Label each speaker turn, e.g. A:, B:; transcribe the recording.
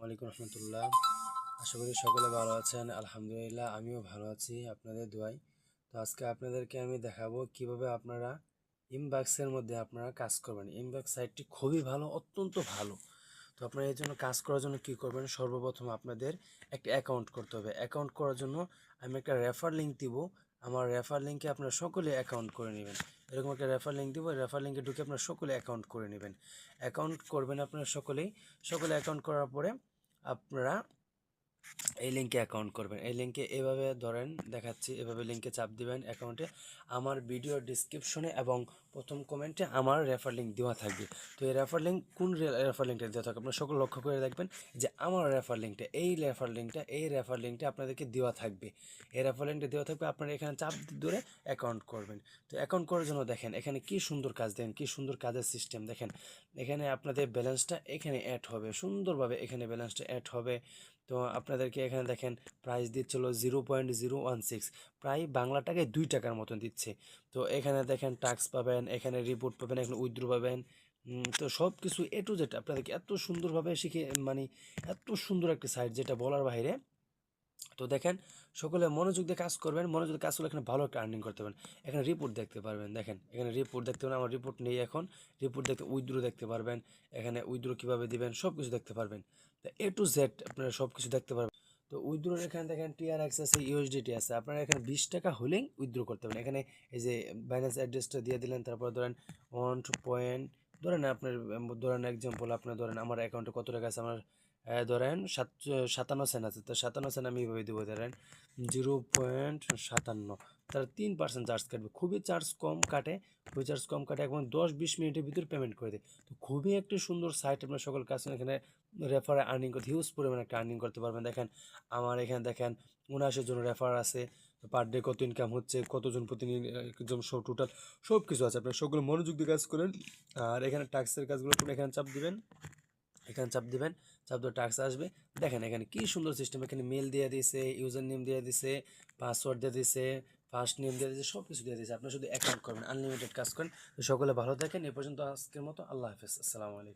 A: ওয়ালাইকুম রহমতুল্লাহ। আশা করি সকলে ভালো আছেন। আলহামদুলিল্লাহ, আমিও ভালো আছি আপনাদের দোয়ায়। তো আজকে আপনাদেরকে আমি দেখাবো কিভাবে আপনারা ইনবক্সের মধ্যে আপনারা কাজ করবেন। ইনবক্স সাইটটি খুবই ভালো, অত্যন্ত ভালো। তো আপনারা এই জন্য কাজ করার জন্য কী করবেন, সর্বপ্রথম আপনাদের একটা অ্যাকাউন্ট করতে হবে। অ্যাকাউন্ট করার জন্য আমি একটা রেফার লিঙ্ক দিব। আমার রেফার লিঙ্কে আপনারা সকলে অ্যাকাউন্ট করে নেবেন। এরকম একটা রেফার লিঙ্ক দিব, রেফার লিঙ্কে ঢুকে আপনারা সকলে অ্যাকাউন্ট করে নেবেন। অ্যাকাউন্ট করবেন আপনারা সকলে অ্যাকাউন্ট করার পরে আপনারা এই লিঙ্কে অ্যাকাউন্ট করবেন। এই লিঙ্কে এভাবে ধরেন দেখাচ্ছি, এভাবে লিঙ্কে চাপ দিবেন অ্যাকাউন্টে। আমার ভিডিওর ডিসক্রিপশনে এবং প্রথম কমেন্টে আমার রেফার লিঙ্ক দেওয়া থাকবে। তো এই রেফার লিঙ্ক কোন রেফার লিঙ্কটা দেওয়া থাকবে আপনারা সকল লক্ষ্য করে দেখবেন যে আমার রেফার লিঙ্কটা, এই রেফার লিঙ্কটা আপনাদেরকে দেওয়া থাকবে। এই রেফার লিঙ্কটা দেওয়া থাকবে, আপনারা এখানে চাপ ধরে অ্যাকাউন্ট করবেন। তো অ্যাকাউন্ট করার জন্য দেখেন এখানে কি সুন্দর কাজ, দেখেন কি সুন্দর কাজের সিস্টেম। দেখেন এখানে আপনাদের ব্যালেন্সটা এখানে অ্যাড হবে, সুন্দরভাবে এখানে ব্যালেন্সটা অ্যাড হবে। তো আপনাদেরকে এখানে দেখেন প্রাইস দিচ্ছিল 0.016, প্রায় বাংলা টাকায় 2 টাকার মতন দিচ্ছে। তো এখানে দেখেন টাস্ক পাবেন, এখানে রিপোর্ট পাবেন, এখানে উইথড্র পাবেন। তো সব কিছু এ টু জেড আপনাদেরকে এত সুন্দরভাবে শিখে, মানে এত সুন্দর একটা সাইট যেটা বলার বাইরে। তো দেখেন সকলে মনোযোগ দিয়ে কাজ করবেন, মনোযোগ দিয়ে কাজ করলে এখানে ভালো একটা আর্নিং করতে পারবেন। এখানে রিপোর্ট দেখতে পারবেন, দেখেন এখানে রিপোর্ট দেখতে পারবেন। আমার রিপোর্ট নেই এখন, রিপোর্ট দেখতে উইথড্র দেখতে পারবেন। এখানে উইথড্র কীভাবে দিবেন সব কিছু দেখতে পারবেন। তো এ টু জেড আপনারা সব কিছু দেখতে পারবেন। তো উইথড্রোর এখানে দেখেন টিআরএক্স আছে, ইউএসডিটি আছে। আপনারা এখানে 20 টাকা হলেই উইথড্র করতে পারেন। এখানে এই যে ব্যালেন্স অ্যাড্রেসটা দিয়ে দিলেন, তারপর ধরেন 1 ধরেন আপনার, ধরেন এক্সাম্পল আপনার ধরেন আমার অ্যাকাউন্টে কত টাকা আছে, আমার ধরেন 57 সেন্ট আছে। তো 57 সেন্ট আমি এইভাবে দেবো, ধরেন 0.57, তার 3% চার্জ কাটবে। খুবই চার্জ কম কাটে, খুবই চার্জ কম কাটে, এবং 10-20 মিনিটের ভিতরে পেমেন্ট করে দেয়। তো খুবই একটি সুন্দর সাইট, আপনার সকল কাজ এখানে রেফারে আর্নিং করতে, হিউজ পরিমাণে একটা আর্নিং করতে পারবেন। দেখেন আমার এখানে দেখেন 79 জন রেফার আছে। পার ডে কত ইনকাম হচ্ছে, কতজন প্রতিদিন একদম সব টোটাল সব কিছু আছে। আপনার সকলে মনোযোগ দিয়ে কাজ করেন। আর এখানে ট্যাক্সের কাজগুলো আপনি এখানে চাপ দিবেন, এখানে চাপ দিবেন, চাপ দিয়ে টাস্ক আসবে। দেখেন এখানে কি সুন্দর সিস্টেম, এখানে মেল দিয়ে দিছে, ইউজার নেম দিয়ে দিছে, পাসওয়ার্ড দিয়ে দিছে, ফার্স্ট নেম দিয়ে দিছে, সব কিছু দিয়ে দিছে। আপনি শুধু অ্যাকাউন্ট করবেন, আনলিমিটেড কাজ করেন। তো সকলে ভালো থাকেন। এ পর্যন্ত আজকের মতো আল্লাহ হাফেজ, আসসালামু আলাইকুম।